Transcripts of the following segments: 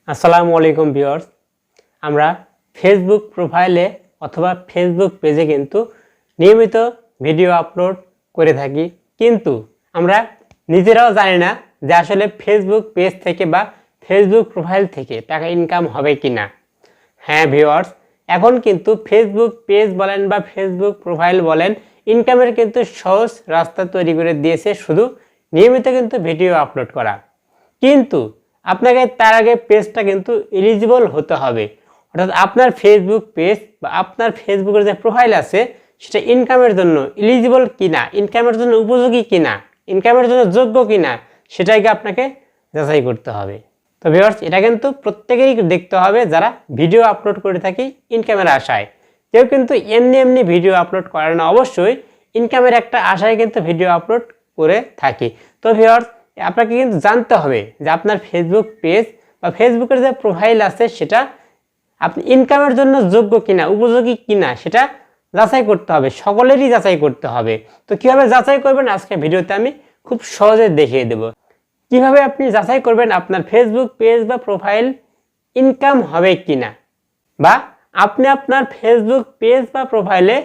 আসসালামু আলাইকুম ভিউয়ার্স। আমরা ফেসবুক প্রোফাইলে অথবা ফেসবুক পেজে কিন্তু নিয়মিত ভিডিও আপলোড করে থাকি, কিন্তু আমরা নিজেরাও জানি না যে আসলে ফেসবুক পেজ থেকে বা ফেসবুক প্রোফাইল থেকে টাকা ইনকাম হবে কি না। হ্যাঁ ভিউয়ার্স, এখন কিন্তু ফেসবুক পেজ বলেন বা ফেসবুক প্রোফাইল বলেন, ইনকামের কিন্তু সহজ রাস্তা তৈরি করে দিয়েছে, শুধু নিয়মিত কিন্তু ভিডিও আপলোড করা। কিন্তু আপনাকে তার আগে পেজটা কিন্তু এলিজিবল হতে হবে, অর্থাৎ আপনার ফেসবুক পেজ বা আপনার ফেসবুকের যে প্রোফাইল আছে সেটা ইনকামের জন্য এলিজিবল কিনা, ইনকামের জন্য উপযোগী কিনা, ইনকামের জন্য যোগ্য কিনা, সেটাকে আপনাকে যাচাই করতে হবে। তো ভিউয়ার্স, এটা কিন্তু প্রত্যেকেরই দেখতে হবে যারা ভিডিও আপলোড করে থাকি ইনকামের আশায়। কেউ কিন্তু এমনি এমনি ভিডিও আপলোড করে না, অবশ্যই ইনকামের একটা আশায় কিন্তু ভিডিও আপলোড করে থাকি। তো ভিউয়ার্স, আপনাকে কিন্তু জানতে হবে যে আপনার ফেসবুক পেজ বা ফেসবুকের যে প্রোফাইল আছে সেটা আপনি ইনকামের জন্য যোগ্য কিনা, উপযোগী কিনা, সেটা যাচাই করতে হবে, সকলেরই যাচাই করতে হবে। তো কিভাবে যাচাই করবেন আজকে ভিডিওতে আমি খুব সহজে দেখিয়ে দেব। কিভাবে আপনি যাচাই করবেন আপনার ফেসবুক পেজ বা প্রোফাইল ইনকাম হবে কিনা, বা আপনি আপনার ফেসবুক পেজ বা প্রোফাইলে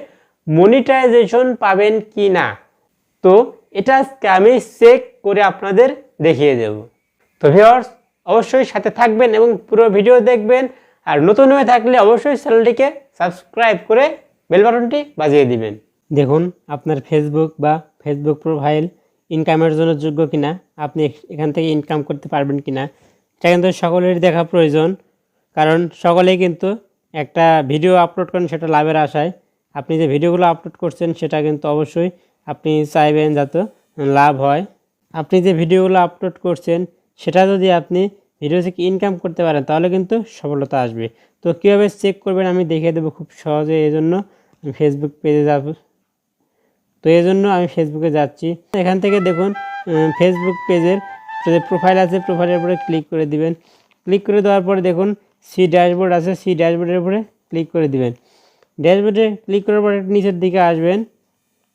মনিটাইজেশন পাবেন কিনা। তো এটা আমি চেক করে আপনাদের দেখিয়ে দেব। তো ভিউয়ার্স, অবশ্যই সাথে থাকবেন এবং পুরো ভিডিও দেখবেন। আর নতুন হয়ে থাকলে অবশ্যই চ্যানেলটিকে সাবস্ক্রাইব করে বেল বাটনটি বাজিয়ে দিবেন। দেখুন আপনার ফেসবুক বা ফেসবুক প্রোফাইল ইনকামের জন্য যোগ্য কিনা, আপনি এখান থেকে ইনকাম করতে পারবেন কিনা, এটা কিন্তু সকলেরই দেখা প্রয়োজন। কারণ সকলেই কিন্তু একটা ভিডিও আপলোড করেন সেটা লাভের আশায়। আপনি যে ভিডিওগুলো আপলোড করছেন সেটা কিন্তু অবশ্যই আপনি চাইবেন যাতে লাভ হয়। আপনি যে ভিডিওগুলো আপলোড করছেন সেটা যদি আপনি ভিডিও থেকে ইনকাম করতে পারেন তাহলে কিন্তু সফলতা আসবে। তো কীভাবে চেক করবেন আমি দেখিয়ে দেবো খুব সহজে। এই জন্য আমি ফেসবুক পেজে যাব। তো এই জন্য আমি ফেসবুকে যাচ্ছি। এখান থেকে দেখুন ফেসবুক পেজের যে প্রোফাইল আছে প্রোফাইলের উপরে ক্লিক করে দিবেন। ক্লিক করে দেওয়ার পরে দেখুন সি ড্যাশবোর্ড আছে, সি ড্যাশবোর্ডের উপরে ক্লিক করে দিবেন। ড্যাশবোর্ডে ক্লিক করার পরে নিচের দিকে আসবেন।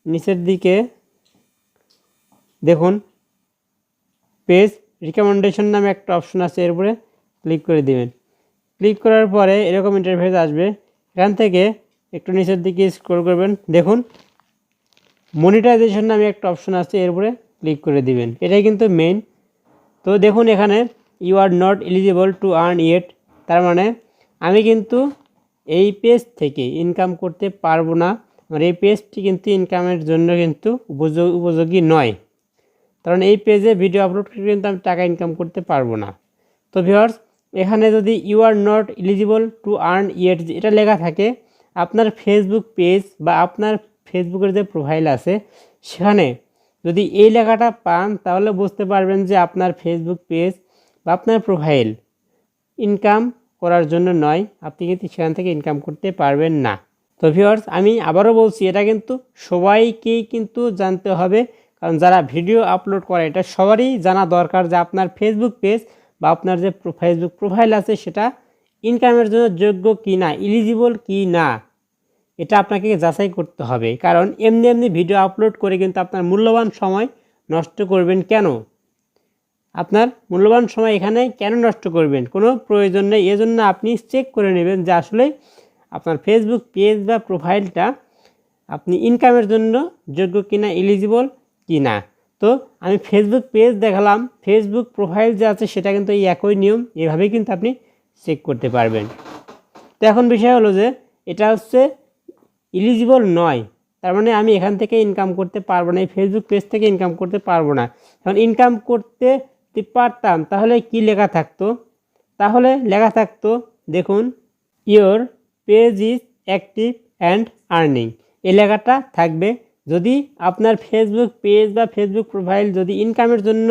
নিচের দিকে দেখুন পেজ রিকমেন্ডেশন নামে একটা অপশন আছে, এর উপরে ক্লিক করে দিবেন। ক্লিক করার পরে এরকম ইন্টারফেস আসবে। এখান থেকে একটু নিচের দিকে স্ক্রল করবেন, দেখুন মনিটাইজেশন নামে একটা অপশন আছে, এর উপরে ক্লিক করে দিবেন। এটাই কিন্তু মেইন। তো দেখুন এখানে you are not eligible to earn yet, তার মানে আমি কিন্তু এই পেজ থেকে ইনকাম করতে পারবো না। আমার এই পেজটি কিন্তু ইনকামের জন্য কিন্তু উপযোগী নয়, কারণ এই পেজে ভিডিও আপলোড করে কিন্তু আমি টাকা ইনকাম করতে পারবো না। তো ভিউয়ার্স, এখানে যদি you are not eligible to earn yet এটা লেখা থাকে, আপনার ফেসবুক পেজ বা আপনার ফেসবুকের যে প্রোফাইল আছে সেখানে যদি এই লেখাটা পান তাহলে বুঝতে পারবেন যে আপনার ফেসবুক পেজ বা আপনার প্রোফাইল ইনকাম করার জন্য নয়, আপনি কিন্তু সেখান থেকে ইনকাম করতে পারবেন না। তো ভিউয়ার্স, আমি আবারও বলছি, এটা কিন্তু সবাইকেই কিন্তু জানতে হবে, কারণ যারা ভিডিও আপলোড করে এটা সবারই জানা দরকার যে আপনার ফেসবুক পেজ বা আপনার যে ফেসবুক প্রোফাইল আছে সেটা ইনকামের জন্য যোগ্য কি না, এলিজিবল কি না, এটা আপনাকে যাচাই করতে হবে। কারণ এমনি এমনি ভিডিও আপলোড করে কিন্তু আপনার মূল্যবান সময় নষ্ট করবেন কেন? আপনার মূল্যবান সময় এখানে কেন নষ্ট করবেন? কোনো প্রয়োজন নেই। এজন্য আপনি চেক করে নেবেন যে আসলে আপনার ফেসবুক পেজ বা প্রোফাইলটা আপনি ইনকামের জন্য যোগ্য কিনা, এলিজিবল কিনা। তো আমি ফেসবুক পেজ দেখালাম, ফেসবুক প্রোফাইল যে আছে সেটা কিন্তু এই একই নিয়ম, এভাবেই কিন্তু আপনি চেক করতে পারবেন। তো এখন বিষয় হলো যে এটা হচ্ছে এলিজিবল নয়, তার মানে আমি এখান থেকে ইনকাম করতে পারবো না, এই ফেসবুক পেজ থেকে ইনকাম করতে পারবো না। এখন ইনকাম করতে পারতাম তাহলে কি লেখা থাকতো? তাহলে লেখা থাকতো দেখুন your page is active and earning, এই লেখাটা থাকবে। যদি আপনার ফেসবুক পেজ বা ফেসবুক প্রোফাইল যদি ইনকামের জন্য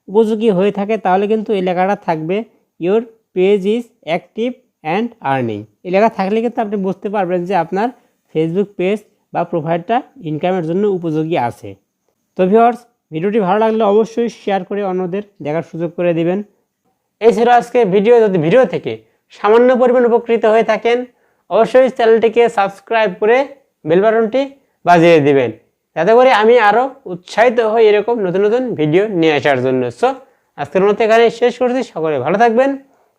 উপযোগী হয়ে থাকে তাহলে কিন্তু এই লেখাটা থাকবে your page is active and earning. এই লেখা থাকলে কিন্তু আপনি বুঝতে পারবেন যে আপনার ফেসবুক পেজ বা প্রোফাইলটা ইনকামের জন্য উপযোগী আছে। তো ভিউয়ার্স, ভিডিওটি ভালো লাগলে অবশ্যই শেয়ার করে অন্যদের দেখার সুযোগ করে দিবেন। এই ছিল আজকে ভিডিও। যদি ভিডিও থেকে সামান্য পরিমাণ উপকৃত হয়ে থাকেন অবশ্যই চ্যানেলটিকে সাবস্ক্রাইব করে বেল বাটনটি বাজিয়ে দিবেন, যাতে করে আমি আরও উৎসাহিত হই এরকম নতুন নতুন ভিডিও নিয়ে আসার জন্য। সো আজকের মতো এখানে শেষ করছি। সকলে ভালো থাকবেন,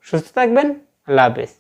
সুস্থ থাকবেন। আল্লাহ হাফেজ।